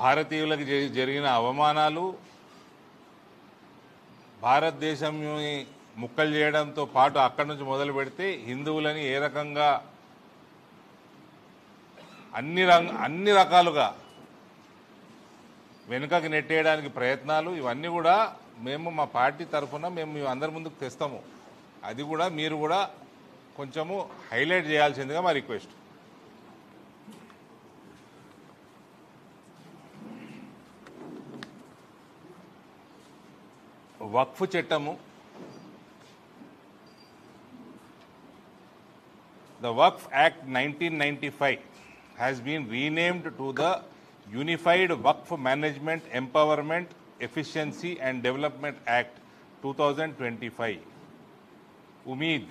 భారతీయులకు జరిగిన అవమానాలు, భారతదేశంని ముక్కలు చేయడంతో పాటు అక్కడి నుంచి మొదలు పెడితే హిందువులని ఏ రకంగా అన్ని రకాలుగా వెనుకకి నెట్టేయడానికి ప్రయత్నాలు, ఇవన్నీ కూడా మేము మా పార్టీ తరఫున మేము అందరి ముందుకు తెస్తాము. అది కూడా మీరు కూడా కొంచెము హైలైట్ చేయాల్సిందిగా మా రిక్వెస్ట్. వక్ఫ్ చట్టము, the Waqf Act 1995 has been renamed to the Unified Waqf Management, Empowerment, Efficiency and Development Act 2025. Umeed,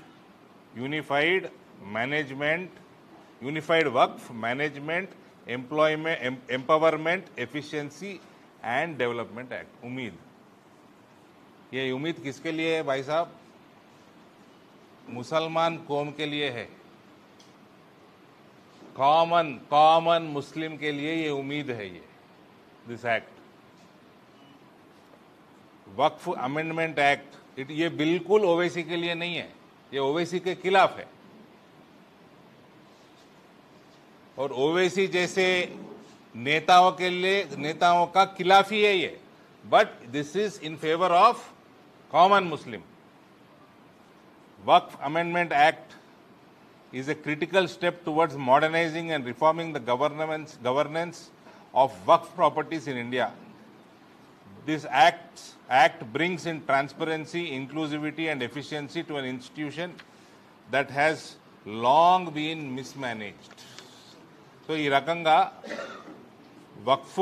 Unified Waqf Management, Empowerment, Efficiency and Development Act. उम्मीद, ये उम्मीद किसके लिए है भाई साहब? मुसलमान कौम के लिए है, कॉमन मुस्लिम के लिए ये उम्मीद है. ये this act, Waqf amendment act, ये बिल्कुल ओवैसी के लिए नहीं है, ये ओवैसी के खिलाफ है. और ओवैसी जैसे नेताओं के लिए, नेताओं का खिलाफ ही है ये. But this is in favour of common Muslim. Waqf amendment act is a critical step towards modernizing and reforming the governance of Waqf properties in India. This act brings in transparency, inclusivity and efficiency to an institution that has long been mismanaged. So ఈ రకంగా వక్ఫ్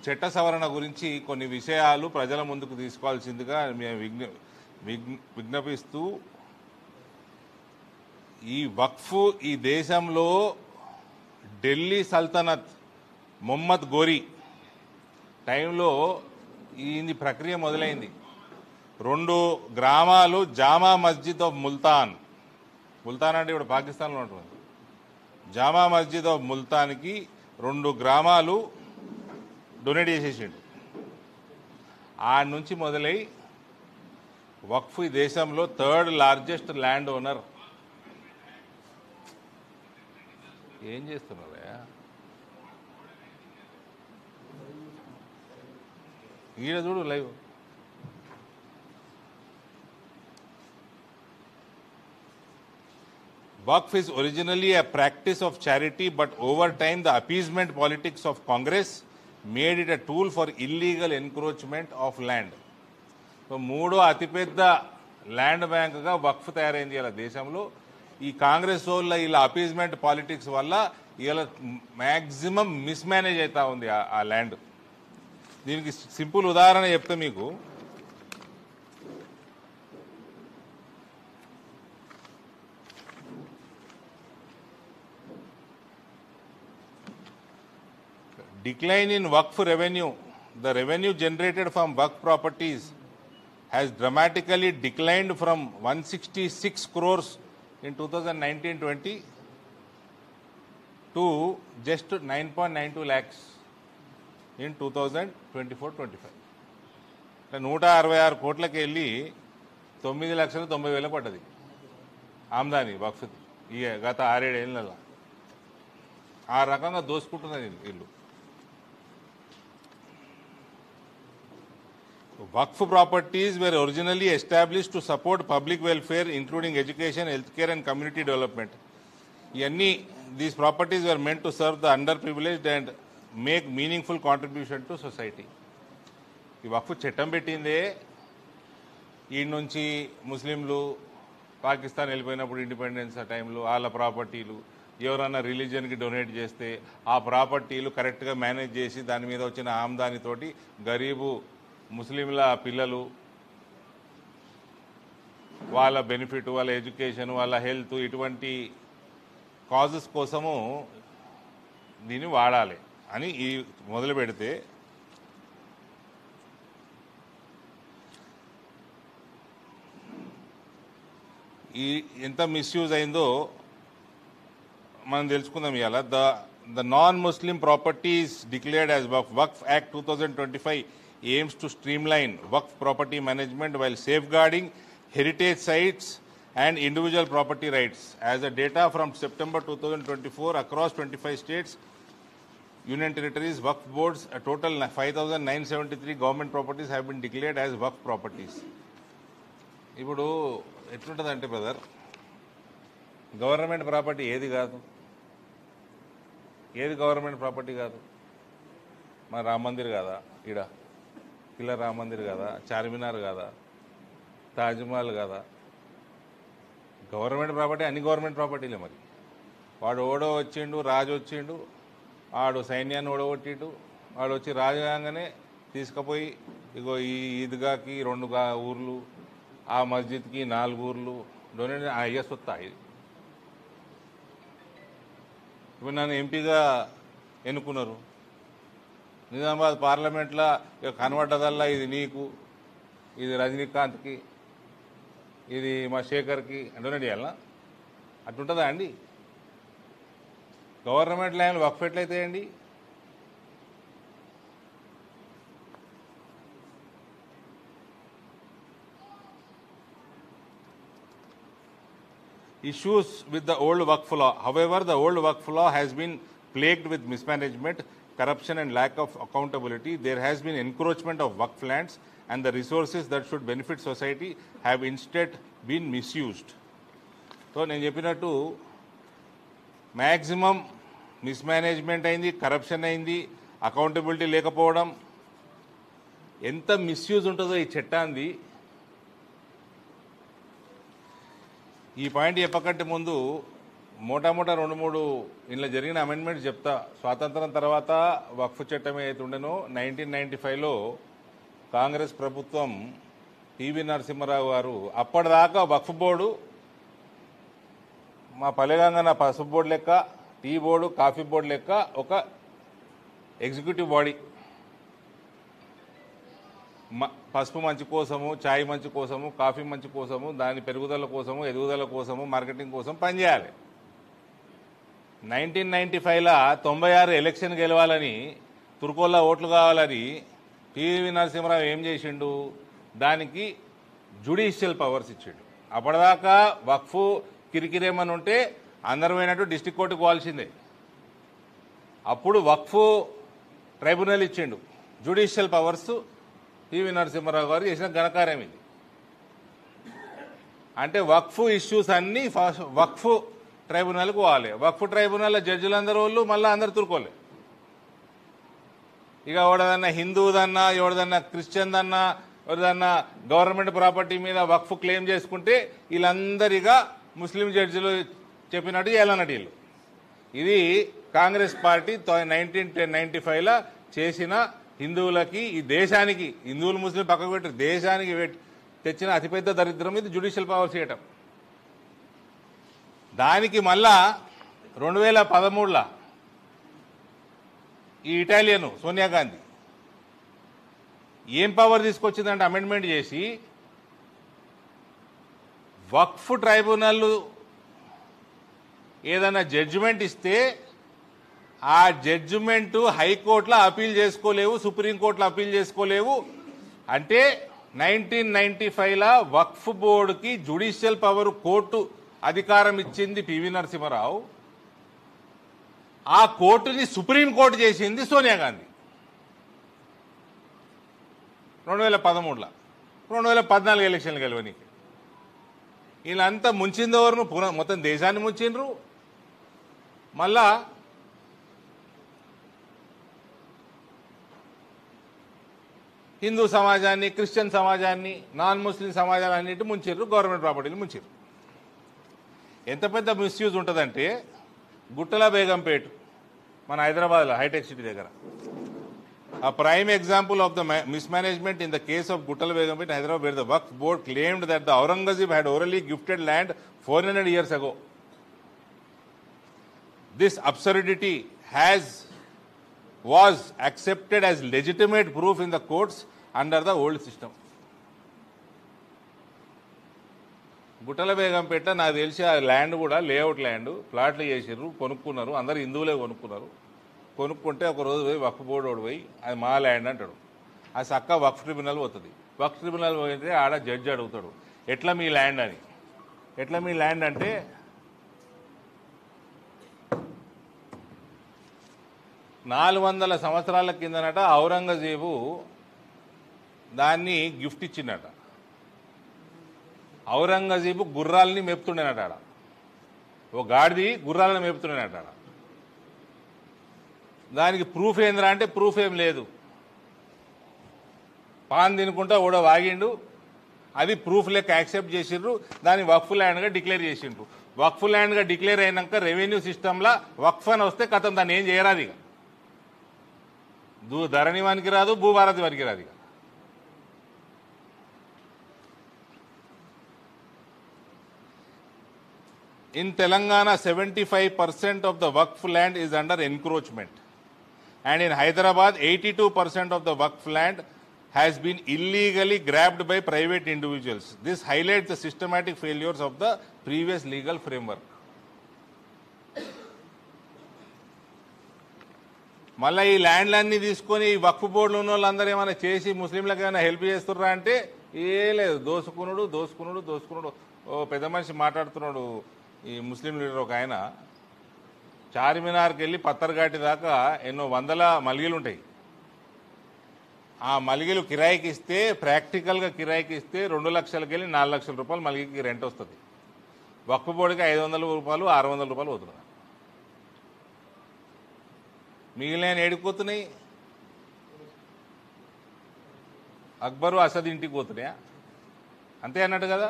చట్ట సవరణ గురించి కొన్ని విషయాలు ప్రజల ముందుకు తీసుకోవాల్సిందిగా మేము విజ్ఞపిస్తూ, ఈ వక్ఫ్ ఈ దేశంలో ఢిల్లీ సల్తనత్ మొహమ్మద్ గోరీ టైంలో ఈ ప్రక్రియ మొదలైంది. 2 గ్రామాలు జామా మస్జిద్ ఆఫ్ ముల్తాన్ అంటే ఇప్పుడు పాకిస్తాన్లో ఉంటుంది, జామా మస్జిద్ ఆఫ్ ముల్తాన్కి 2 గ్రామాలు డొనేట్ చేసేసిండు. ఆడ నుంచి మొదలై వక్ఫ్ ఈ దేశంలో 3rd లార్జెస్ట్ ల్యాండ్ ఓనర్. ఏం చేస్తున్నారా ఈడ చూడు live. Waqf is originally a practice of charity, but over time the appeasement politics of Congress made it a tool for illegal encroachment of land. So 3వ అతిపెద్ద ల్యాండ్ బ్యాంక్గా వక్ఫ్ తయారైంది ఇలా దేశంలో. ఈ కాంగ్రెస్ వాళ్ళ ఇలా అపీజ్మెంట్ పాలిటిక్స్ వల్ల ఇలా మ్యాక్సిమం మిస్మేనేజ్ అవుతా ఉంది ఆ ల్యాండ్. దీనికి సింపుల్ ఉదాహరణ చెప్తే మీకు, decline in Waqf revenue, the revenue generated from Waqf properties has dramatically declined from 166 crores in 2019-20 to just 9.92 lakhs in 2024-25. 166 కోట్లకి వెళ్ళి 9,90,000 పడ్డది ఆమ్దాని వక్ఫ్ ఈ గత 6-7 ఏళ్ళలో. ఆ రకంగా దోసుకుంటున్నది వీళ్ళు. Waqf properties were originally established to support public welfare, including education, healthcare and community development. These properties were meant to serve the underprivileged and make meaningful contribution to society. ఈ వక్ఫ్ చట్టం పెట్టిందే ఈ నుంచి ముస్లింలు పాకిస్తాన్ వెళ్ళిపోయినప్పుడు ఇండిపెండెన్స్ ఆ టైంలో వాళ్ళ ప్రాపర్టీలు ఎవరన్నా రిలీజియన్కి డొనేట్ చేస్తే ఆ ప్రాపర్టీలు కరెక్ట్గా మేనేజ్ చేసి దాని మీద వచ్చిన ఆమ్దానితోటి గరీబు ముస్లింల పిల్లలు వాళ్ళ బెనిఫిట్, వాళ్ళ ఎడ్యుకేషన్, వాళ్ళ హెల్త్, ఇటువంటి కాజెస్ కోసము దీన్ని వాడాలి అని ఈ మొదలు పెడితే ఈ ఎంత మిస్యూజ్ అయిందో మనం తెలుసుకుందాం. ఇవాళ the non-Muslim properties declared as Waqf. Waqf Act 2025 aims to streamline Waqf property management while safeguarding heritage sites and individual property rights. As the data from September 2024 across 25 states, union territories, Waqf boards, a total 5,973 government properties have been declared as Waqf properties. ఇప్పుడు ఎట్లుంటుందంటే brother, government property ఏది కాదు, ఏది government property కాదు? మన రామ్ మందిర్ కాదా, ఈడ కిలా రామ్ మందిర్ కాదా, చార్మినార్ కాదా, తాజ్మహల్ కాదా? గవర్నమెంట్ ప్రాపర్టీ, అన్ని గవర్నమెంట్ ప్రాపర్టీలే. మరి వాడు ఓడో వచ్చిండు, రాజు వచ్చిండు, వాడు సైన్యాన్ని ఓడగొట్టిండు, వాడు వచ్చి రాజు కాగానే తీసుకుపోయి ఇగో ఈ ఈద్గాకి 2 ఊర్లు, ఆ మస్జిద్కి 4 ఊర్లు డొనేట్ అయ్యే సొత్తా ఇది. ఇప్పుడు నన్ను ఎంపీగా ఎన్నుకున్నారు, నిజామాబాద్ పార్లమెంట్లో ఇక కనబడ్డదల్లా ఇది నీకు, ఇది రజనీకాంత్కి, ఇది మా శేఖర్కి డొనేట్ చేయాలనా? అట్లుంటుందా అండి? గవర్నమెంట్ ల్యాండ్ వక్ఫ్ ఎట్లయితాయండి? Issues with the old Waqf law. However, the old Waqf law has been plagued with mismanagement, corruption and lack of accountability. There has been encroachment of Waqf lands and the resources that should benefit society have instead been misused. So, నేను చెప్పినట్టు maximum mismanagement అయింది, corruption అయింది, accountability లేకపోవడం. ఎంత misuse ఉంటుందో ఈ చట్టాన్ని. ఈ పాయింట్ చెప్పకంటే ముందు మోటామోటా 2-3 ఇంట్లో జరిగిన అమెండ్మెంట్స్ చెప్తా. స్వాతంత్రం తర్వాత వక్ఫ్ చట్టం ఏదైతే ఉండేనో 1995లో కాంగ్రెస్ ప్రభుత్వం పివి నరసింహారావు గారు, అప్పటిదాకా వక్ఫ్ బోర్డు మా పల్లెగంగన పసుపు బోర్డు లెక్క, టీ బోర్డు, కాఫీ బోర్డు లెక్క ఒక ఎగ్జిక్యూటివ్ బాడీ. పసుపు మంచి కోసము, ఛాయ్ మంచి కోసము, కాఫీ మంచి కోసము, దాని పెరుగుదల కోసము, ఎదుగుదల కోసము, మార్కెటింగ్ కోసం పనిచేయాలి. 1995లా 96 ఎలక్షన్ గెలవాలని, తుర్కోల్లా ఓట్లు కావాలని పివి నరసింహారావు ఏం చేసిండు? దానికి జ్యుడిషియల్ పవర్స్ ఇచ్చిండు. అప్పటిదాకా వక్ఫ్ కిరికిరేమని ఉంటే అందరూ పోయినట్టు డిస్ట్రిక్ట్ కోర్టుకు పోవాల్సిందే. అప్పుడు వక్ఫ్ ట్రైబ్యునల్ ఇచ్చిండు. జ్యుడిషియల్ పవర్స్ పివి నరసింహారావు గారు చేసిన ఘనకార్యం ఇది. అంటే వక్ఫ్ ఇష్యూస్ అన్నీ వక్ఫ్ ట్రైబ్యునల్కి పోవాలి. వక్ఫ్ ట్రైబ్యునల్ జడ్జిలందరూ వాళ్ళు మళ్ళీ అందరు తురుకోలే. ఇక ఎవడదన్నా హిందువుదన్నా, ఎవడదన్నా క్రిస్టియన్దన్నా, ఎవరిదన్నా గవర్నమెంట్ ప్రాపర్టీ మీద వక్ఫ్ క్లెయిమ్ చేసుకుంటే వీళ్ళందరిగా ముస్లిం జడ్జిలు చెప్పినట్టు చేయాలన్నట్టు వీళ్ళు. ఇది కాంగ్రెస్ పార్టీ 1995లో చేసిన హిందువులకి, ఈ దేశానికి, హిందువులు ముస్లిం పక్కకు పెట్టి దేశానికి తెచ్చిన అతిపెద్ద దరిద్రం ఇది జ్యుడిషియల్ పవర్ చేయటం. దానికి మళ్ళా 2013లో ఈ ఇటాలియన్ సోనియా గాంధీ ఏం పవర్ తీసుకొచ్చిందంటే అమెండ్మెంట్ చేసి వక్ఫ్ ట్రైబ్యునల్ ఏదైనా జడ్జిమెంట్ ఇస్తే ఆ జడ్జిమెంట్ హైకోర్టులో అపీల్ చేసుకోలేవు, సుప్రీంకోర్టులో అపీల్ చేసుకోలేవు. అంటే 1995లో వక్ఫ్ బోర్డుకి జ్యుడిషియల్ పవర్ కోర్టు అధికారం ఇచ్చింది పివి నరసింహారావు. ఆ కోర్టుని సుప్రీంకోర్టు చేసింది సోనియా గాంధీ 2013లో. 2014 ఎలక్షన్లు గెలవనీకి వీళ్ళంతా ముంచిందెవరు? మొత్తం దేశాన్ని ముంచిండ్రు. మళ్ళా హిందూ సమాజాన్ని, క్రిస్టియన్ సమాజాన్ని, నాన్ ముస్లిం సమాజాన్ని అన్నిటి ముంచిర్రు, గవర్నమెంట్ ప్రాపర్టీలు ముంచిర్రు. ఎంత పెద్ద మిస్యూజ్ ఉంటుందంటే గుట్టల బేగంపేట మన హైదరాబాద్లో హైటెక్ సిటీ దగ్గర. A prime example of the mismanagement in the case of Guttal Begumpet, Hyderabad, where the Waqf board claimed that the Aurangzeb had orally gifted land 400 years ago. This absurdity was accepted as legitimate proof in the courts under the old system. గుట్టల బేగంపేట నాకు తెలిసి ఆ land కూడా layout land ప్లాట్లు చేసిర్రు, కొనుక్కున్నారు, అందరు హిందువులే కొనుక్కున్నారు. కొనుక్కుంటే ఒక రోజు పోయి వక్ఫ్ బోర్డు వాడు పోయి అది మా ల్యాండ్ అంటాడు. అది చక్క వక్ఫ్ ట్రిబ్యునల్ పోతుంది. వక్ఫ్ ట్రిబ్యునల్ పోయితే ఆడ జడ్జి అడుగుతాడు, ఎట్లా మీ ల్యాండ్ అని. ఎట్లా మీ ల్యాండ్ అంటే 400 సంవత్సరాల కిందనట ఔరంగజేబు దాన్ని గిఫ్ట్ ఇచ్చిందట. ఔరంగజేబు గుర్రాలని మేపుతుండేనట ఆడ. ఓ గాడిది గుర్రాలను మేపుతుండేనట ఆడ. దానికి ప్రూఫ్ ఏందిరా అంటే ప్రూఫ్ ఏం లేదు. పాన్ తినుకుంటా కూడా వాగిండు, అది ప్రూఫ్ లెక్క యాక్సెప్ట్ చేసిండ్రు, దాన్ని వక్ఫ్ ల్యాండ్గా డిక్లేర్ చేసిండ్రు. వక్ఫ్ ల్యాండ్గా డిక్లేర్ అయినాక రెవెన్యూ సిస్టంలో వక్ఫ్ అని వస్తే కథం దాన్ని ఏం చేయరాదు. ఇక ధరణి వానికి రాదు, భూభారతి వానికి రాదు. ఇక in Telangana 75% of the Waqf land is under encroachment, and in Hyderabad 82% of the Waqf land has been illegally grabbed by private individuals. This highlights the systematic failures of the previous legal framework. మళ్ళీ ఈ ల్యాండ్లన్నీ తీసుకొని ఈ వక్ఫ్ బోర్డులు ఉన్న వాళ్ళందరూ ఏమైనా చేసి ముస్లింలకు ఏమైనా హెల్ప్ చేస్తున్నారా అంటే ఏ లేదు. దోసుకునుడు. ఓ పెద్ద మనిషి మాట్లాడుతున్నాడు, ఈ ముస్లిం లీడర్ ఒక ఆయన, చార్మినార్కి వెళ్ళి పత్తర్ఘాటి దాకా ఎన్నో వందల మలిగలు ఉంటాయి. ఆ మలిగలు కిరాయికి ఇస్తే, ప్రాక్టికల్గా కిరాయికి ఇస్తే 2 లక్షలకి వెళ్ళి 4 లక్షల రూపాయలు మలిగికి రెంట్ వస్తుంది. వక్ఫ్ బోర్డుకి 500 రూపాయలు 600 రూపాయలు అవుతున్నాయి. మిగిలిన ఏడిపోతున్నాయి. అక్బరు అసద్ ఇంటికి పోతున్నాయా? అంతే అన్నట్టు కదా.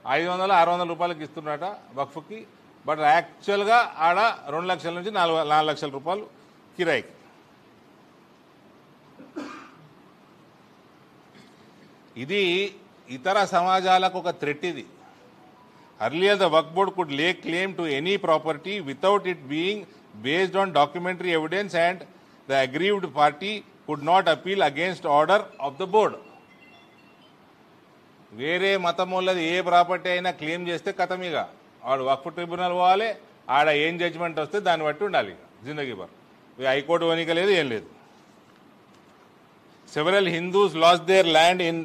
500-600 రూపాయలకి ఇస్తున్నట వక్ఫ్కి. బట్ యాక్చువల్గా ఆడ 2 లక్షల నుంచి 4 లక్షల రూపాయలు కిరాయికి. ఇది ఇతర సమాజాలకు ఒక థ్రెట్. ఇది earlier the Waqf Board could lay claim to any property without it being based on documentary evidence, and the aggrieved party could not appeal against order of the board. వేరే మతం వాళ్ళది ఏ ప్రాపర్టీ అయినా claim చేస్తే కథమిగా వాడు వక్ఫ్ tribunal పోవాలి. ఆడ ఏం judgement వస్తే దాన్ని బట్టి ఉండాలి జిందగీ భర్. హైకోర్టు వనిక లేదు, ఏం లేదు. Several Hindus lost their land in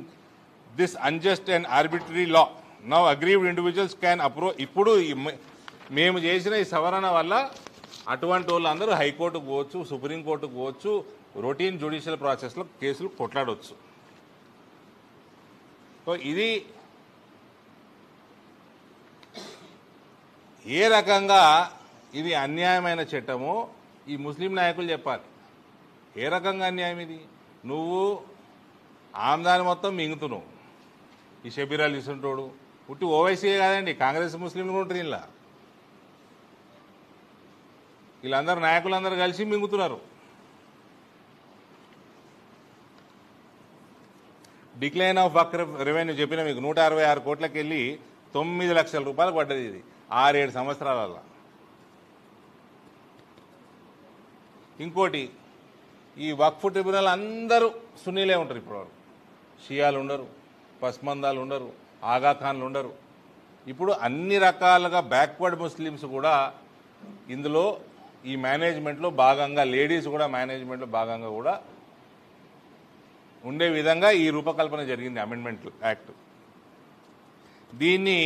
this unjust and arbitrary law. Now aggrieved individuals can approach. ఇప్పుడు మేము చేసిన ఈ సవరణ వల్ల అటువంటి వాళ్ళందరూ హైకోర్టుకు పోవచ్చు, సుప్రీంకోర్టుకు పోవచ్చు, రొటీన్ జ్యుడిషియల్ ప్రాసెస్లో కేసులు కొట్లాడవచ్చు. సో ఇది ఏ రకంగా ఇది అన్యాయమైన చట్టమో ఈ ముస్లిం నాయకులు చెప్పాలి. ఏ రకంగా అన్యాయం ఇది? నువ్వు ఆమ్దాని మొత్తం మింగుతున్నావు. ఈ షబీర్ అలీ ఇస్తుంటోడు పుట్టి ఓవైసీయే కాదండి, కాంగ్రెస్ ముస్లింలు కూడా ఉంటారు. ఇలా వీళ్ళందరూ నాయకులందరూ కలిసి మింగుతున్నారు. డిక్లైన్ ఆఫ్ వక్ఫ్ రెవెన్యూ చెప్పిన మీకు 166 కోట్లకి వెళ్ళి 9 లక్షల రూపాయలకు పడ్డది. ఇది 6-7 సంవత్సరాల. ఇంకోటి, ఈ వక్ఫ్ ట్రిబ్యునల్ అందరూ సున్నీలే ఉంటారు. ఇప్పుడు షియాలు ఉండరు, పస్మందాలు ఉండరు, ఆగాఖాన్లు ఉండరు. ఇప్పుడు అన్ని రకాలుగా బ్యాక్వర్డ్ ముస్లిమ్స్ కూడా ఇందులో ఈ మేనేజ్మెంట్లో భాగంగా, లేడీస్ కూడా మేనేజ్మెంట్లో భాగంగా కూడా ఉండే విధంగా ఈ రూపకల్పన జరిగింది అమెండ్మెంట్ యాక్ట్. దీన్ని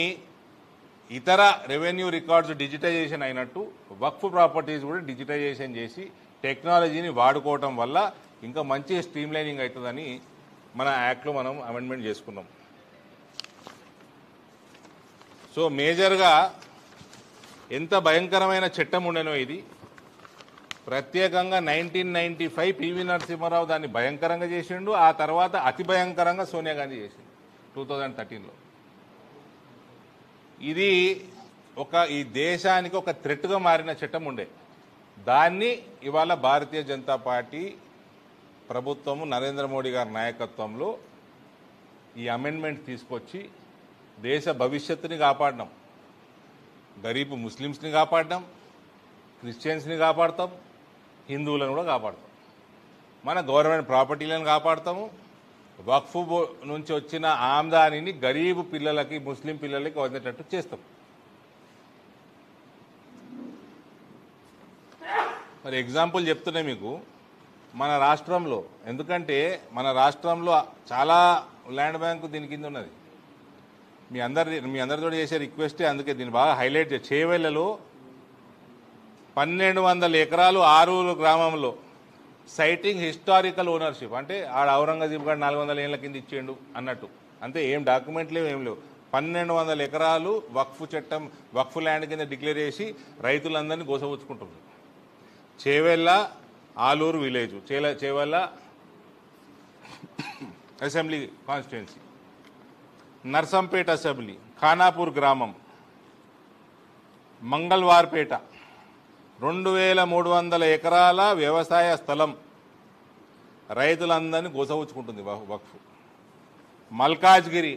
ఇతర రెవెన్యూ రికార్డ్స్ డిజిటైజేషన్ అయినట్టు వక్ఫ్ ప్రాపర్టీస్ కూడా డిజిటైజేషన్ చేసి టెక్నాలజీని వాడుకోవటం వల్ల ఇంకా మంచి స్ట్రీమ్లైనింగ్ అవుతుందని మన యాక్ట్లో మనం అమెండ్మెంట్ చేసుకున్నాం. సో మేజర్గా ఎంత భయంకరమైన చట్టం ఉండేనో ఇది. ప్రత్యేకంగా 1995 పివి నరసింహారావు దాన్ని భయంకరంగా చేసిండు. ఆ తర్వాత అతి భయంకరంగా సోనియా గాంధీ చేసిండు 2013లో. ఇది ఈ దేశానికి ఒక థ్రెట్గా మారిన చట్టం ఉండే. దాన్ని ఇవాళ భారతీయ జనతా పార్టీ ప్రభుత్వము నరేంద్ర మోడీ గారి నాయకత్వంలో ఈ అమెండ్మెంట్ తీసుకొచ్చి దేశ భవిష్యత్తుని కాపాడడం, గరీబ్ ముస్లిమ్స్ని కాపాడడం, క్రిస్టియన్స్ని కాపాడతాం, హిందువులను కూడా కాపాడతాం, మన గవర్నమెంట్ ప్రాపర్టీలను కాపాడతాము, వక్ఫ్ నుంచి వచ్చిన ఆమ్దానిని గరీబ్ పిల్లలకి, ముస్లిం పిల్లలకి అందేటట్టు చేస్తాం. మరి ఎగ్జాంపుల్ చెప్తున్నా మీకు మన రాష్ట్రంలో, ఎందుకంటే మన రాష్ట్రంలో చాలా ల్యాండ్ బ్యాంకు దీని కింద ఉన్నది. మీ అందరితో చేసే రిక్వెస్టే, అందుకే దీన్ని బాగా హైలైట్ చేవేళ్లలో 1200 ఎకరాలు ఆరూరు గ్రామంలో సైటింగ్ హిస్టారికల్ ఓనర్షిప్, అంటే ఆడ ఔరంగజీబ్ గారు 400 ఏళ్ల కింద ఇచ్చేయండు అన్నట్టు, అంతే. ఏం డాక్యుమెంట్లు ఏం లేవు. 1200 ఎకరాలు వక్ఫ్ చట్టం, వక్ఫ్ ల్యాండ్ కింద డిక్లేర్ చేసి రైతులందరినీ గోసపుచ్చుకుంటున్నారు. Chevella Aluru village, Chevella assembly constituency, Narsampet assembly, Khanapur గ్రామం, మంగళవార్పేట 2300 ఎకరాల వ్యవసాయ స్థలం రైతులందరినీ గోసపుచ్చుకుంటుంది వక్ఫ్. మల్కాజ్గిరి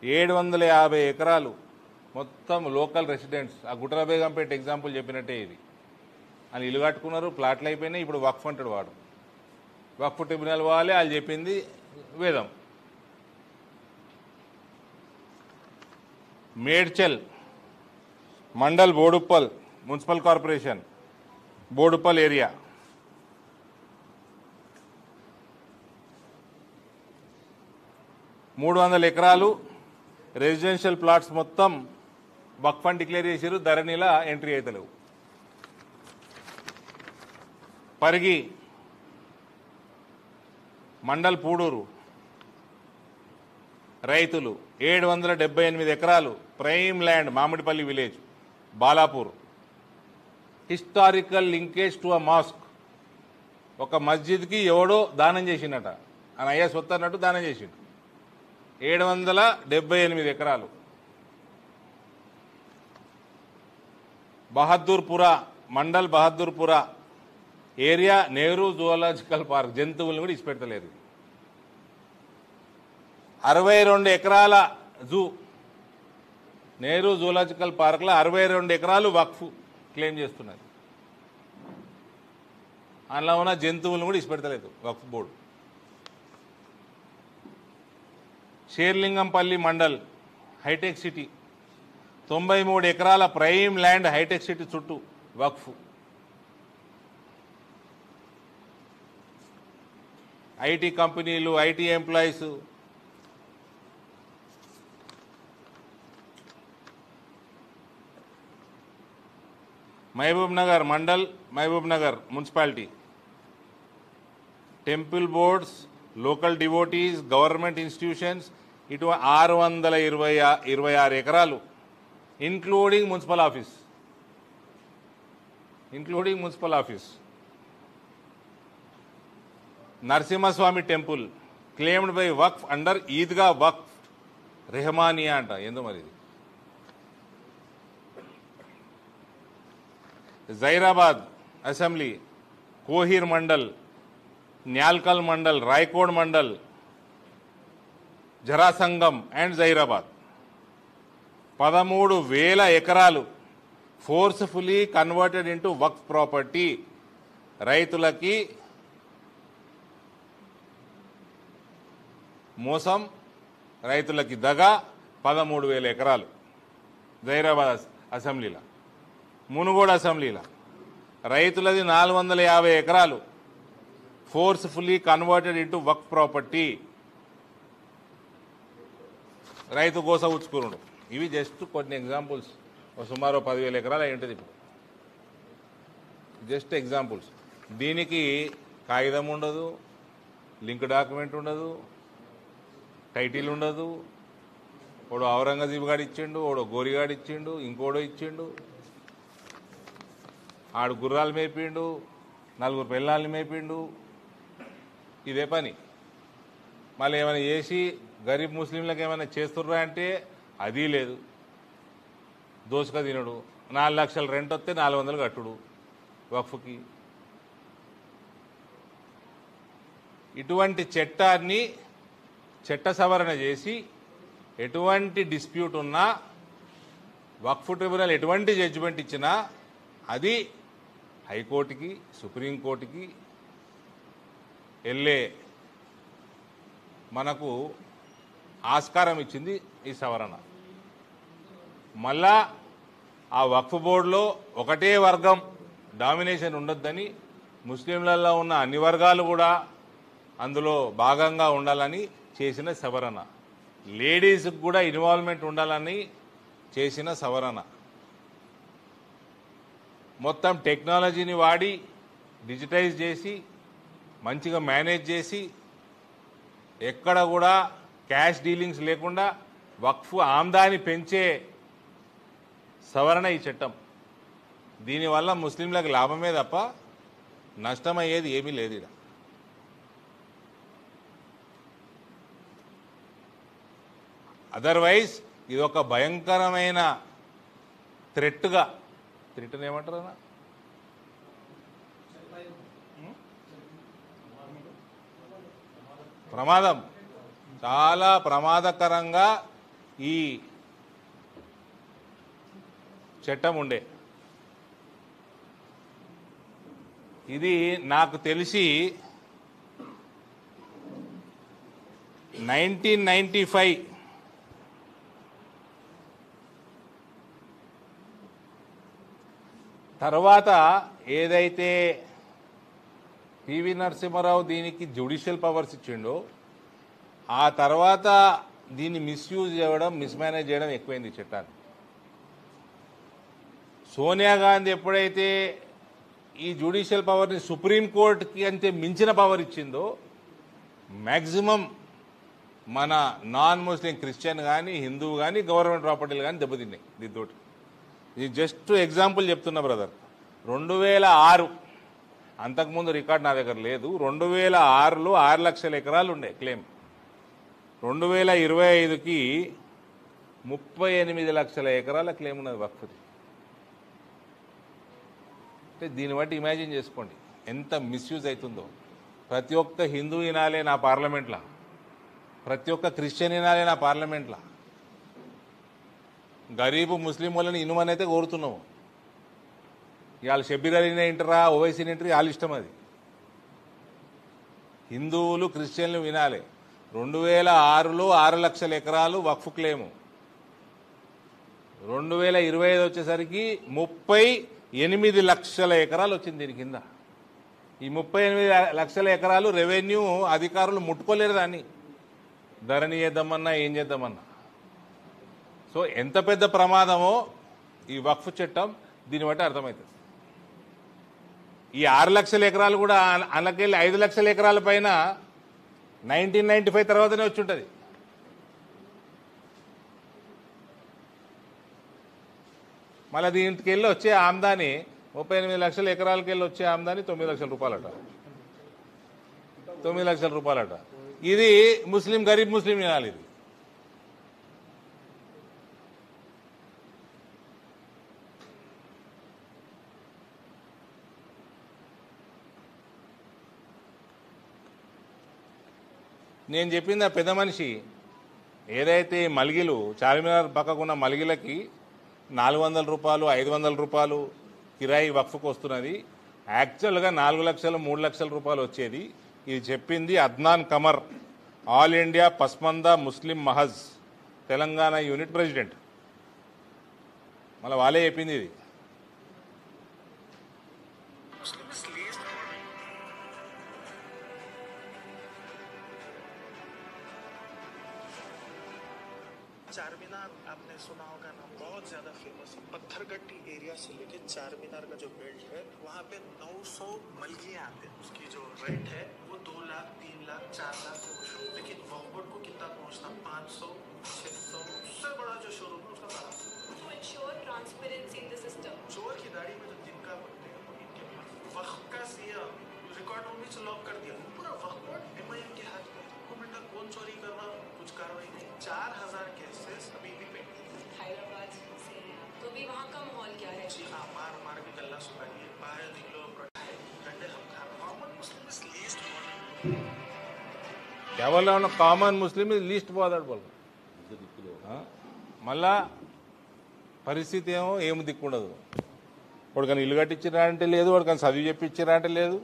750 ఎకరాలు మొత్తం లోకల్ రెసిడెంట్స్. ఆ గుట్రబేగంపేట ఎగ్జాంపుల్ చెప్పినట్టే ఇది. అని ఇల్లు కట్టుకున్నారు, ప్లాట్లు అయిపోయినాయి, ఇప్పుడు వక్ఫ్ అంటాడు వాడు. వక్ఫ్ ట్రిబ్యునల్ వాళ్ళే వాళ్ళు చెప్పింది వేదం. Medchal mandal Boduppal municipal corporation, Boduppal area, మూడు 300 ఎకరాలు రెసిడెన్షియల్ ప్లాట్స్ మొత్తం వక్ఫ్ అని డిక్లేర్ చేశారు, ధరణిలా ఎంట్రీ అవుతలేవు. పరిగి మండల్ పూడూరు రైతులు 778 ఎకరాలు prime land, Mamidipalli village, Balapur. Historical linkage to a mask, ఒక మస్జిద్కి ఎవడో దానం చేసిండట, అని అయ్యా సొత్తు అన్నట్టు దానం చేసిండు. 778 ఎకరాలు. Bahadurpura mandal, Bahadurpura area, Nehru zoological park, జంతువులను కూడా ఇచ్చిపెడతలేరు. 62 ఎకరాల జూ, నెహ్రూ జువాలజికల్ పార్క్లో 62 ఎకరాలు వక్ఫ్ క్లెయిమ్ చేస్తున్నది. అందులో ఉన్న జంతువులను కూడా ఇచ్చిపెడతలేదు వక్ఫ్ బోర్డు. షేర్లింగంపల్లి మండల్, హైటెక్ సిటీ 93 ఎకరాల ప్రైమ్ ల్యాండ్, హైటెక్ సిటీ చుట్టూ వక్ఫ్. ఐటీ కంపెనీలు, IT employees, Mahabub Nagar mandal, Mahabub Nagar municipality, temple boards, local devotees, government institutions, ఇటు 626 ఎకరాలు including municipal office. Narasimhaswamy temple claimed by Waqf under Eidgah Waqf Rahmania అంట, ఏందో మరి ఇది. జైరాబాద్ అసెంబ్లీ, కోహిర్ మండల్, న్యాల్కల్ మండల్, రాయ్కోడ్ మండల్, జరాసంగం అండ్ జైరాబాద్ 13,000 ఎకరాలు ఫోర్స్ఫుల్లీ కన్వర్టెడ్ ఇంటూ వక్ఫ్ ప్రాపర్టీ. రైతులకి మోసం, రైతులకి దగా. 13,000 ఎకరాలు జైరాబాద్ అసెంబ్లీలో. మునుగోడు అసెంబ్లీలో రైతులది 450 ఎకరాలు ఫోర్స్ఫుల్లీ కన్వర్టెడ్ ఇంటూ వక్ఫ్ ప్రాపర్టీ. రైతు గోస ఉచ్చుకురుడు. ఇవి జస్ట్ కొన్ని ఎగ్జాంపుల్స్. సుమారు 10,000 ఎకరాలు అయి ఉంటుంది ఇప్పుడు. Just examples. దీనికి కాగితం ఉండదు, లింక్ డాక్యుమెంట్ ఉండదు, టైటిల్ ఉండదు. ఓడో ఔరంగజీబ్ గాడు ఇచ్చిండు, ఓడో గోరిగాడు ఇచ్చిండు, ఇంకోడో ఇచ్చిండు. ఆడు గుర్రాలు మేపిండు, 4 పిల్లల్ని మేపిండు. ఇదే పని. మళ్ళీ ఏమైనా చేసి గరీబ్ ముస్లింలకు ఏమైనా చేస్తుర్రా అంటే అది లేదు. దోసుక తినడు. 4 లక్షల రెంట్ వస్తే 400 కట్టుడు వక్ఫ్కి. ఇటువంటి చట్టాన్ని చట్ట సవరణ చేసి ఎటువంటి డిస్ప్యూట్ ఉన్నా వక్ఫ్ ట్రిబ్యునల్ ఎటువంటి జడ్జిమెంట్ ఇచ్చినా అది హైకోర్టుకి, సుప్రీంకోర్టుకి వెళ్ళే మనకు ఆస్కారం ఇచ్చింది ఈ సవరణ. మళ్ళా ఆ వక్ఫ్ బోర్డులో ఒకటే వర్గం డామినేషన్ ఉండొద్దని, ముస్లింలలో ఉన్న అన్ని వర్గాలు కూడా అందులో భాగంగా ఉండాలని చేసిన సవరణ. లేడీస్కి కూడా ఇన్వాల్వ్మెంట్ ఉండాలని చేసిన సవరణ. మొత్తం టెక్నాలజీని వాడి డిజిటైజ్ చేసి మంచిగా మేనేజ్ చేసి ఎక్కడ కూడా క్యాష్ డీలింగ్స్ లేకుండా వక్ఫ్ ఆమ్దాని పెంచే సవరణ ఈ చట్టం. దీనివల్ల ముస్లింలకు లాభమే తప్ప నష్టమయ్యేది ఏమీ లేదు. ఇక్కడ అదర్వైజ్ ఇది ఒక భయంకరమైన థ్రెట్ ఏమంటారు, ప్రమాదం, చాలా ప్రమాదకరంగా ఈ చట్టం ఉండే. ఇది నాకు తెలిసి 1995 తర్వాత ఏదైతే పివి నరసింహారావు దీనికి జ్యుడిషియల్ పవర్స్ ఇచ్చిండో ఆ తర్వాత దీన్ని మిస్యూజ్ చేయడం, మిస్మేనేజ్ చేయడం ఎక్కువైంది ఈ చట్టాన్ని. సోనియా గాంధీ ఎప్పుడైతే ఈ జ్యుడిషియల్ పవర్ని సుప్రీంకోర్టుకి అంతే మించిన పవర్ ఇచ్చిందో మ్యాక్సిమం మన నాన్ ముస్లిం క్రిస్టియన్ కానీ హిందువు కానీ గవర్నమెంట్ ప్రాపర్టీలు కానీ దెబ్బతిన్నాయి దీంతోటి. ఇది జస్ట్ ఎగ్జాంపుల్ చెప్తున్నా బ్రదర్. 2006 అంతకుముందు రికార్డ్ నా దగ్గర లేదు. 2006లో 6 లక్షల ఎకరాలు ఉండే క్లెయిమ్. 2025కి 38 లక్షల ఎకరాల క్లెయిమ్ ఉన్నది వక్ఫ్ది. అంటే దీన్ని బట్టి ఇమాజిన్ చేసుకోండి ఎంత మిస్యూజ్ అవుతుందో. ప్రతి ఒక్క హిందూ వినాలే నా పార్లమెంట్లో, ప్రతి ఒక్క క్రిస్టియన్ వినాలే నా పార్లమెంట్లో. గరీబు ముస్లిం వాళ్ళని ఇనుమని అయితే కోరుతున్నాము. ఇవాళ షబ్బీర్ అలీని ఇంటరా, ఓవైసీని ఇంటరా, వాళ్ళ ఇష్టం అది. హిందువులు క్రిస్టియన్లు వినాలి. 2006లో 6 లక్షల ఎకరాలు వక్ఫ్ క్లెయిము. 2025 వచ్చేసరికి 38 లక్షల ఎకరాలు వచ్చింది దీని కింద. ఈ 38 లక్షల ఎకరాలు రెవెన్యూ అధికారులు ముట్టుకోలేరు దాన్ని. ధరణి చేద్దామన్నా ఏం చేద్దామన్నా. సో ఎంత పెద్ద ప్రమాదమో ఈ వక్ఫ్ చట్టం దీన్ని బట్టి అర్థమవుతుంది. ఈ 6 లక్షల ఎకరాలు కూడా అందుకెళ్ళి 5 లక్షల ఎకరాల పైన 1995 తర్వాతనే వచ్చి ఉంటుంది. మళ్ళీ దీనికి వెళ్ళి వచ్చే ఆమ్దాని 38 లక్షల ఎకరాలకి వెళ్ళి వచ్చే ఆమ్దాని 9 లక్షల రూపాయలట. 9 లక్షల రూపాయలట. ఇది ముస్లిం, గరీబ్ ముస్లిం వినాలి. ఇది నేను చెప్పింది ఆ పెద్ద మనిషి ఏదైతే మలిగిలు చార్మినార్ పక్కకున్న మలిగిలకి 400 రూపాయలు 500 రూపాయలు కిరాయి వక్ఫ్కు వస్తున్నది. యాక్చువల్గా 4 లక్షలు 3 లక్షల రూపాయలు వచ్చేది. ఇది చెప్పింది అద్నాన్ కమర్, ఆల్ ఇండియా పస్మందా ముస్లిం మహజ్ తెలంగాణ యూనిట్ ప్రెసిడెంట్. మళ్ళీ వాళ్ళే చెప్పింది ఇది. चारमीनार आपने सुना होगा नाम, बहुत ज्यादा फेमस है। पत्थरगट्टी एरिया से लेके चारमीनार का जो बेल्ट है वहाँ पे 900 मलगियाँ आते हैं। उसकी जो रेंट है वो 2 लाख 3 लाख 4 लाख से शोरूम, लेकिन वॉकबोर्ड को कितना पहुँचता 500 600, उससे बड़ा जो शोरूम है उसका 1200। To ensure transparency in the system. चोर की दाढ़ी में जो जिनका बनते हैं वो इनके पास वक्त का सीएम रिकॉर्ड रूम में से लॉक कर दिया। पूरा वक्फबोर्ड एमआईएम के हाथ में। को बेटा कौन चोरी कर रहा, कुछ कार्रवाई नहीं। 4000 केसेस अभी भी पेंडिंग। हैदराबाद से हैं आप, तो भी वहाँ का माहौल क्या है? जी हाँ, मार मार के गला सुखाइए, बाहर निकलो, ठंडे हम खा कॉमन मुस्लिम इज लीस्ट क्या बोल रहा हूँ, common Muslim is least bother बोल మళ్ళా పరిస్థితి ఏం దిక్కుండదు. వాడికని ఇల్లు కట్టించిరా అంటే లేదు, వాడికని చదివి చెప్పించిరా అంటే లేదు,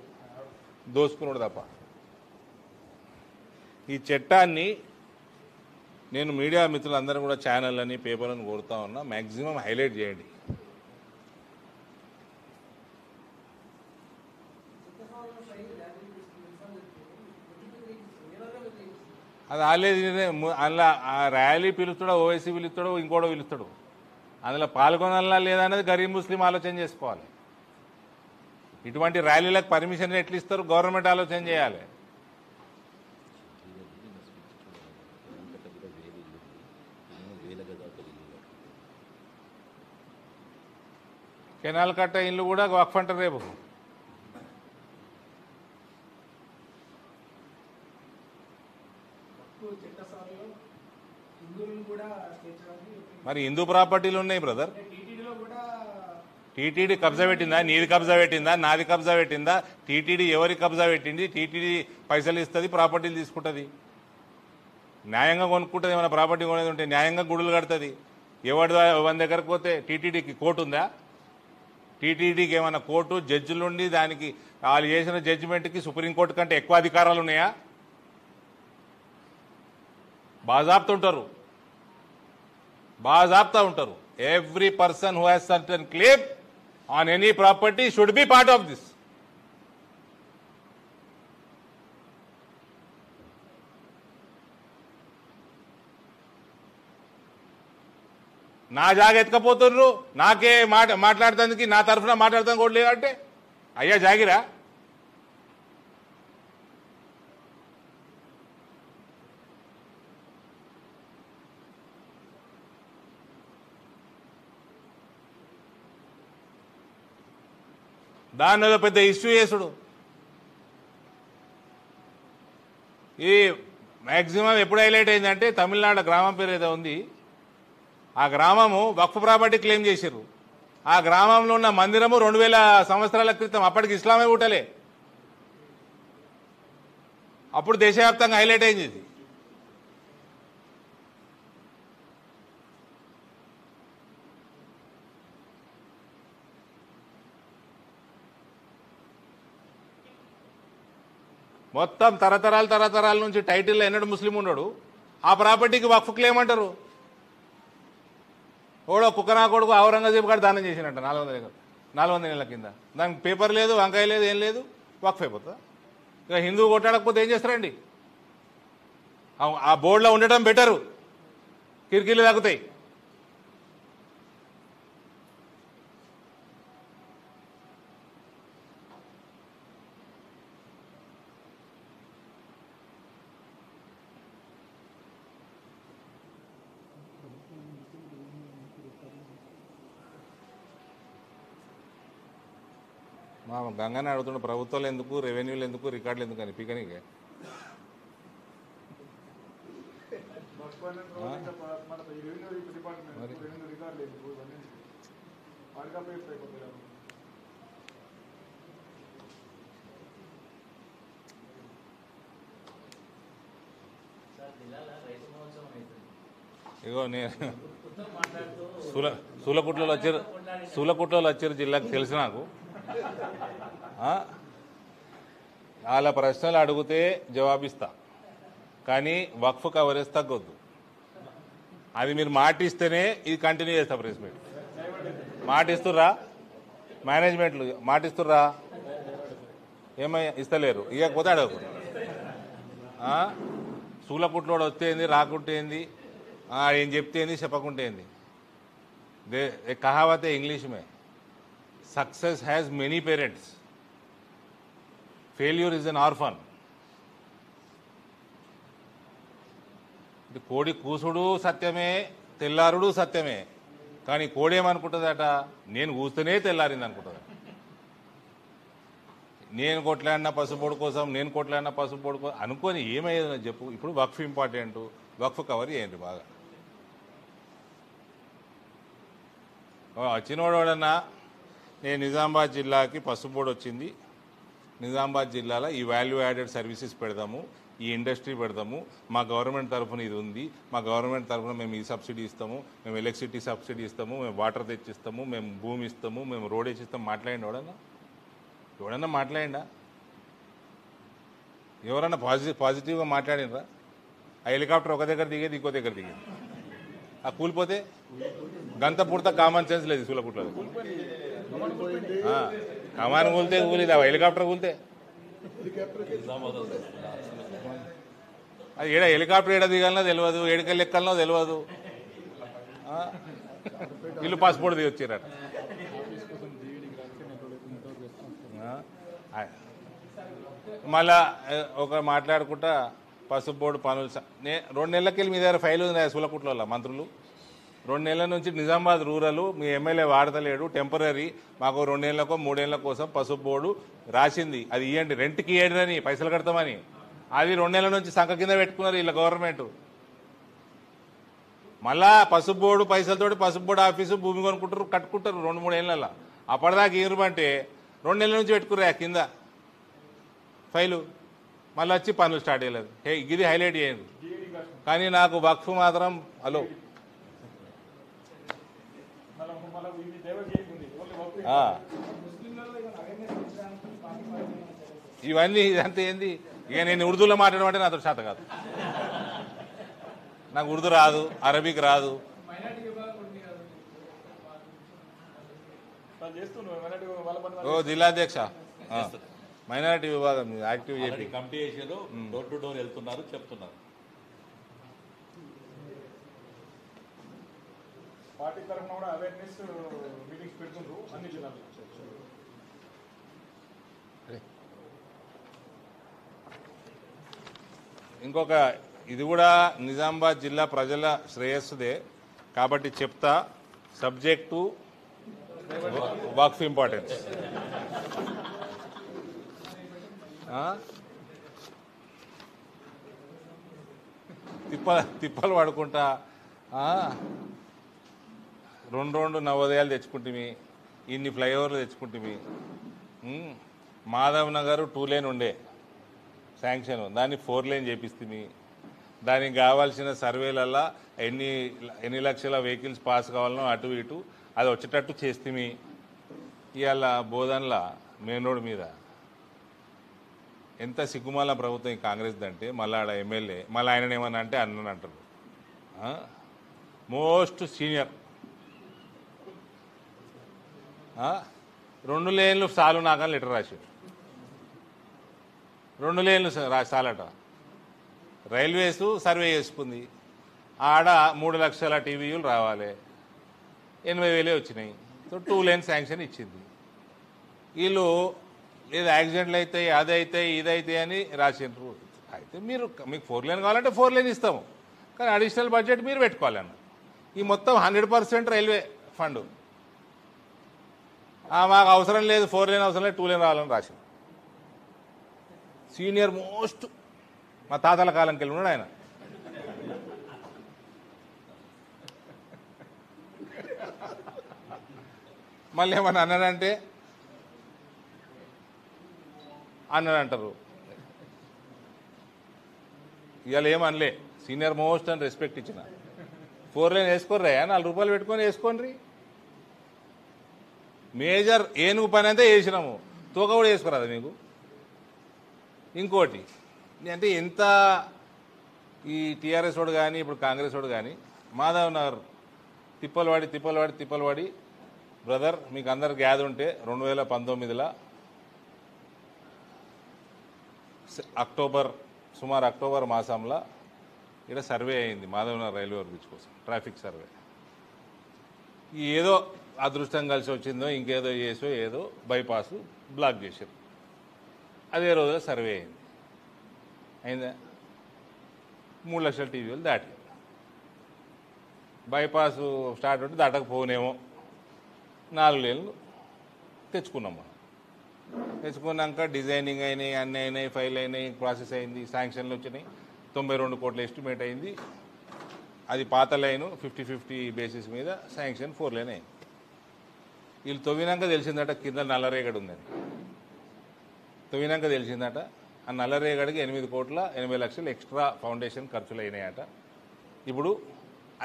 దోసుకున్నాడు తప్ప. ఈ చట్టాన్ని నేను మీడియా మిత్రులందరూ కూడా ఛానళ్ళని పేపర్లను కోరుతా ఉన్నా, మ్యాక్సిమం హైలైట్ చేయండి. అది ఆలేదు. అందులో ఆ ర్యాలీ పిలుస్తాడో, ఓవైసీ పిలుస్తాడో, ఇంకోటో పిలుస్తాడు. అందులో పాల్గొనాలా లేదా అనేది గరీబ్ ముస్లిం ఆలోచన చేసుకోవాలి. ఇటువంటి ర్యాలీలకు పర్మిషన్ ఎట్లా ఇస్తారు గవర్నమెంట్ ఆలోచన చేయాలి. కెనాల్ కట్ట ఇల్లు కూడా వక్ఫ్ అంటారు రేపు. మరి హిందూ ప్రాపర్టీలు ఉన్నాయి బ్రదర్. టీటీడీ కబ్జా పెట్టిందా? నీది కబ్జా పెట్టిందా? నాది కబ్జా పెట్టిందా? టీటీడీ ఎవరికి కబ్జా పెట్టింది? టీటీడీ పైసలు ఇస్తుంది, ప్రాపర్టీలు తీసుకుంటుంది. న్యాయంగా కొనుక్కుంటుంది. ఏమైనా ప్రాపర్టీ కొనేది ఉంటే న్యాయంగా గుడులు కడుతుంది. ఎవరి మన దగ్గరకు పోతే టీటీడీకి కోర్టు ఉందా? టీటీడీకి ఏమైనా కోర్టు జడ్జిలు ఉండి దానికి వాళ్ళు చేసిన జడ్జిమెంట్కి సుప్రీంకోర్టు కంటే ఎక్కువ అధికారాలు ఉన్నాయా? బాజాబ్తా ఉంటారు. Every person who has certain claim on any property should be part of this. నా జాగ ఎత్తుకపోతుర్రు, నాకే మాట్లాడుతందుకు నా తరఫున మాట్లాడుతాను కూడా లేదంటే అయ్యా జాగిరా. దాన్ని ఏదో పెద్ద ఇష్యూ చేసుడు. ఈ మ్యాక్సిమం ఎప్పుడు హైలైట్ అయిందంటే తమిళనాడు గ్రామం పేరు ఏదో ఉంది, ఆ గ్రామము వక్ఫ్ ప్రాపర్టీ క్లెయిమ్ చేశారు. ఆ గ్రామంలో ఉన్న మందిరము 2000 సంవత్సరాల క్రితం, అప్పటికి ఇస్లామే పుట్టలే. అప్పుడు దేశవ్యాప్తంగా హైలైట్ అయింది ఇది. మొత్తం తరతరాల నుంచి టైటిల్లో ఎన్నడు ముస్లిం ఉన్నాడు, ఆ ప్రాపర్టీకి వక్ఫ్ క్లెయిమ్ అంటారు. ఓడో కుక్కనా కొడుకు ఔరంగజేబు గారు దానం చేసినట్ట 400 ఏళ్ళ కింద. దానికి పేపర్ లేదు, వంకాయ లేదు, ఏం లేదు, వక్ఫ్ అయిపోతుందా? ఇక హిందూ కొట్టాడకపోతే ఏం చేస్తారండి? ఆ బోర్డులో ఉండటం బెటరు, కిరికీలు తగ్గుతాయి. మా గంగని అడుగుతున్న ప్రభుత్వాలు ఎందుకు, రెవెన్యూలు ఎందుకు, రికార్డులు ఎందుకు అని పీకనికే. ఇగో నేను సూలకుట్లలో వచ్చారు జిల్లాకు తెలుసు నాకు. వాళ్ళ ప్రశ్నలు అడిగితే జవాబిస్తా, కానీ వక్ఫ్ కవరేజ్ తగ్గొద్దు. అది మీరు మాటిస్తేనే ఇది కంటిన్యూ చేస్తా. ప్రెస్ మీట్ మాటిస్తుర్రా? మేనేజ్మెంట్లు మాటిస్తుర్రా? ఏమయ్యా ఇస్తలేరు, ఇవ్వకపోతే అడగకు. సూలకుట్లోడు వస్తే ఏంది, రాకుంటే ఏంది, ఏం చెప్తే ఏంది, చెప్పకుంటే ఏంది. కహావతే ఇంగ్లీష్ మే, success has many parents, failure is an orphan. కోడి కూసుడు సత్యమే, తెల్లారుడు సత్యమే, కానీ కోడి ఏమనుకుంటుందట, నేను కూస్తేనే తెల్లారింది అనుకుంటుంది. నేను కొట్లాడిన పసుపోడు కోసం, నేను కొట్లాడిన పసుపోడు కోసం అనుకొని ఏమయ్యేదో చెప్పు. ఇప్పుడు వక్ఫ్ ఇంపార్టెంట్, వక్ఫ్ కవర్ చేయండి బాగా. వచ్చినోడన్నా నేను నిజామాబాద్ జిల్లాకి పసుపోడు వచ్చింది, నిజామాబాద్ జిల్లాలో ఈ వాల్యూ యాడెడ్ సర్వీసెస్ పెడదాము, ఈ ఇండస్ట్రీ పెడదాము, మా గవర్నమెంట్ తరఫున ఇది ఉంది, మా గవర్నమెంట్ తరఫున మేము ఈ సబ్సిడీ ఇస్తాము, మేము ఎలక్ట్రిసిటీ సబ్సిడీ ఇస్తాము, మేము వాటర్ తెచ్చిస్తాము, మేము భూమి ఇస్తాము, మేము రోడ్ వేసిస్తాము. మాట్లాడండి ఎవడన్నా మాట్లాడిండా? ఎవరన్నా పాజిటివ్గా మాట్లాడినరా? ఆ హెలికాప్టర్ ఒక దగ్గర దిగేది ఇంకో దగ్గర దిగేది, ఆ కూలిపోతే గంత పూర్త కామన్ సెన్స్ లేదు సూలకుట్లో. కమాన్ కూలితే కూలిది, హెలికాప్టర్ కూలితే అది ఏడ హెలికాప్టర్ ఏడ దిగాలనో తెలియదు, ఏడికెళ్ళి ఎక్కాలనో తెలియదు. ఇల్లు పాస్పోర్ట్ దిగి వచ్చిరట. మళ్ళా ఒక మాట్లాడుకుంటా పసుపు బోర్డు పనులు 2 నెలలకెళ్ళి మీ దగ్గర ఫైల్ ఉంది సూలకుట్ల మంత్రులు. 2 నెలల నుంచి నిజామాబాద్ రూరల్ మీ ఎమ్మెల్యే వాడతలేడు, టెంపరీ మాకు 2 నెలలకో 3 నెలల కోసం పసుపు బోర్డు రాసింది, అది ఇవ్వండి, రెంట్కి ఇవ్వండి అని పైసలు కడతామని. అది 2 నెలల నుంచి సంఖ కింద పెట్టుకున్నారు వీళ్ళ గవర్నమెంట్. మళ్ళా పసుపు బోర్డు పైసలతోటి పసుపు బోర్డు ఆఫీసు భూమి కొనుక్కుంటారు, కట్టుకుంటారు 2-3 ఏళ్ళ. అప్పటిదాకా ఇవ్వమంటే 2 నెలల నుంచి పెట్టుకుర్రా కింద ఫైలు, మళ్ళీ వచ్చి పనులు స్టార్ట్ చేయలేదు. ఇది హైలైట్ చేయండి. కానీ నాకు వక్ఫ్ మాత్రం హలో ఇవన్నీ ఇదంతా ఏంది. ఇక నేను ఉర్దూలో మాట్లాడమంటే నాతో శాత కాదు, నాకు ఉర్దూ రాదు, అరబిక్ రాదు. ఓ జిల్లాధ్యక్ష మైనారిటీ విభాగం యాక్టివ్ చేసి కమిటీ చేసారు, డోర్ టు డోర్ వెళ్తున్నారు, చెప్తున్నారు. పార్టీ తరఫున కూడా అవేర్నెస్ మీటింగ్స్ పెడుతుండ్రు అన్ని జిల్లాల్లో. ఇంకొక ఇది కూడా నిజామాబాద్ జిల్లా ప్రజల శ్రేయస్సుదే కాబట్టి చెప్తా. సబ్జెక్టు వక్ఫ్ ఇంపార్టెన్స్. తిప్పలు పడుకుంటా 2 నవోదయాలు తెచ్చుకుంటుమి, ఇన్ని ఫ్లైఓవర్లు తెచ్చుకుంటుమి. మాధవ్ నగర్ 2 లేన్ ఉండే శాంక్షన్, దాన్ని 4 లేన్ చేపిస్తుంది. దానికి కావాల్సిన సర్వేలల్లా ఎన్ని లక్షల వెహికల్స్ పాస్ కావాలనో అటు ఇటు అది వచ్చేటట్టు చేస్తుంది. ఇవాళ బోధనల మెయిన్ రోడ్ మీద ఎంత సిగ్గుమాల ప్రభుత్వం ఈ కాంగ్రెస్ అంటే, మళ్ళీ ఆడ ఎమ్మెల్యే మళ్ళీ ఆయన ఏమన్నా అంటే అన్నని అంటారు. మోస్ట్ సీనియర్ 2 లేన్లు చాలు నాకని లెటర్ రాశాడు. 2 లేన్లు చాలట. రైల్వేస్ సర్వే చేసుకుంది, ఆడ 3 లక్షల టీవీలు రావాలి, 80,000 వచ్చినాయి. సో 2 లేన్ శాంక్షన్ ఇచ్చింది. వీళ్ళు ఏదో యాక్సిడెంట్లు అవుతాయి, అదైతాయి ఇదైతాయి అని రాసిండ్రు. అయితే మీకు 4 లేన్ కావాలంటే 4 లేన్ ఇస్తాము, కానీ అడిషనల్ బడ్జెట్ మీరు పెట్టుకోవాలన్న. ఈ మొత్తం 100% రైల్వే ఫండ్. మాకు అవసరం లేదు 4 లేన్ అవసరం లేదు, 2 లేన్ రావాలని రాసింది. సీనియర్ మోస్ట్ మా తాతల కాలంకి వెళ్ళి ఉన్నాడు ఆయన. మళ్ళీ ఏమన్నా అన్నాడంటే అన్నాడంటారు. ఇవాళ ఏమనలే, సీనియర్ మోస్ట్ అని రెస్పెక్ట్ ఇచ్చిన. 4 లేన్ వేసుకోర్రా, 4 రూపాయలు పెట్టుకొని వేసుకోండి. మేజర్ ఏనుగు పని అంతా వేసినాము, తోక కూడా వేసుకోరాదా మీకు? ఇంకోటి అంటే ఎంత ఈ టీఆర్ఎస్ వాడు కానీ ఇప్పుడు కాంగ్రెస్ వాడు కానీ మాధవ్ నగర్ తిప్పలవాడి బ్రదర్ మీకు అందరు గ్యాద్ ఉంటే 2019లో సుమారు అక్టోబర్ మాసంలో ఇక్కడ సర్వే అయింది మాధవ్ నగర్ రైల్వే బ్రిడ్జ్ కోసం, ట్రాఫిక్ సర్వే. ఏదో అదృష్టం కలిసి వచ్చిందో ఇంకేదో చేసో ఏదో బైపాస్ బ్లాక్ చేశారు. అదే రోజులో సర్వే అయిందా 3 లక్షల టీవీలు దాటి బైపాస్ స్టార్ట్ ఉంటే దాటకపోనేమో 4 లేన్లు తెచ్చుకున్నాం. మనం తెచ్చుకున్నాక డిజైనింగ్ అయినాయి, అన్నీ అయినాయి, ఫైల్ అయినాయి, ప్రాసెస్ అయింది, శాంక్షన్లు వచ్చినాయి, 92 కోట్ల ఎస్టిమేట్ అయింది. అది పాత లైను 50-50 బేసిస్ మీద శాంక్షన్ 4 లేన్ అయింది. వీళ్ళు తవ్వినాక తెలిసిందట కింద నల్లరేగడి ఉందని. తవ్వినాక తెలిసిందట ఆ నల్లరేగడికి 8,80,00,000 ఎక్స్ట్రా ఫౌండేషన్ ఖర్చులు అయినాయట. ఇప్పుడు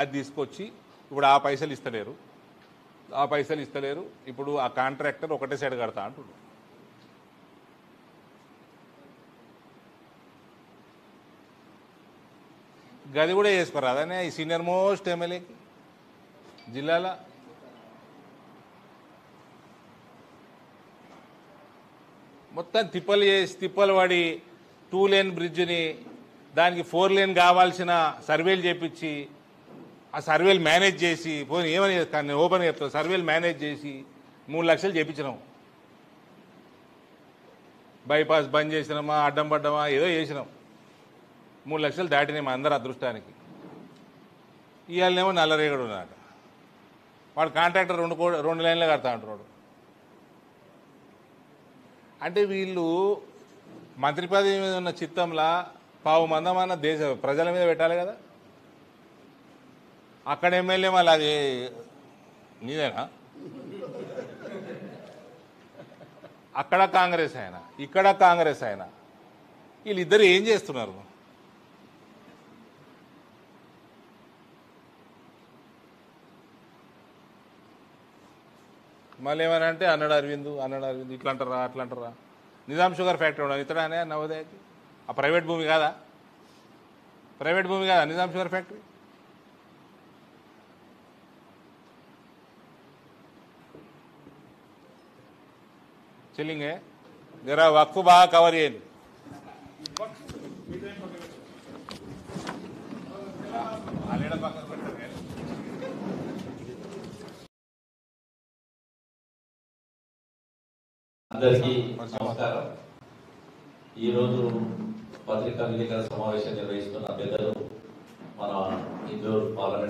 అది తీసుకొచ్చి ఇప్పుడు ఆ పైసలు ఇస్తలేరు. ఇప్పుడు ఆ కాంట్రాక్టర్ ఒకటే సైడ్ కడతా అంటున్నాడు. గది కూడా చేసుకోరాదనే ఈ సీనియర్ మోస్ట్ ఎమ్మెల్యేకి జిల్లాలో. మొత్తం తిప్పలు పడి 2 లేన్ బ్రిడ్జ్ని దానికి 4 లేన్ కావాల్సిన సర్వేలు చేపించి ఆ సర్వేలు మేనేజ్ చేసి పోనీ ఏమని కానీ ఓపెన్ చెప్తాను, సర్వేలు మేనేజ్ చేసి 3 లక్షలు చేపించినాం. బైపాస్ బంద్ చేసినామా, అడ్డం పడ్డామా, ఏదో చేసినాం. 3 లక్షలు దాటినాయి మా అందరి అదృష్టానికి. ఇవాళనేమో నల్లరేగడు ఉన్నాడు. వాడు కాంట్రాక్టర్ 2 లైన్లు కడతా అంటున్నాడు. అంటే వీళ్ళు మంత్రి పదవి మీద ఉన్న చిత్తంలా పావు మందమన్న దేశ ప్రజల మీద పెట్టాలి కదా. అక్కడ ఎమ్మెల్యే మళ్ళీ అది నీదేనా, అక్కడ కాంగ్రెస్ ఆయన, ఇక్కడ కాంగ్రెస్ ఆయన. వీళ్ళిద్దరు ఏం చేస్తున్నారు? మళ్ళీ ఏమని అంటే అన్నాడు అరవింద్ ఇట్లా అంటారా అట్లా అంటారా. నిజాం షుగర్ ఫ్యాక్టరీ ఉండదు ఇతడానే నవోదయకి. ఆ ప్రైవేట్ భూమి కాదా నిజాం షుగర్ ఫ్యాక్టరీ? చెల్లింగే జరా వక్ఫ్ బాగా కవర్ చేయండి. అందరికీ నమస్కారం. ఈరోజు పత్రికా విలేకరుల సమావేశం నిర్వహిస్తున్న పెద్దలు మన ఇందూరు పార్లమెంట్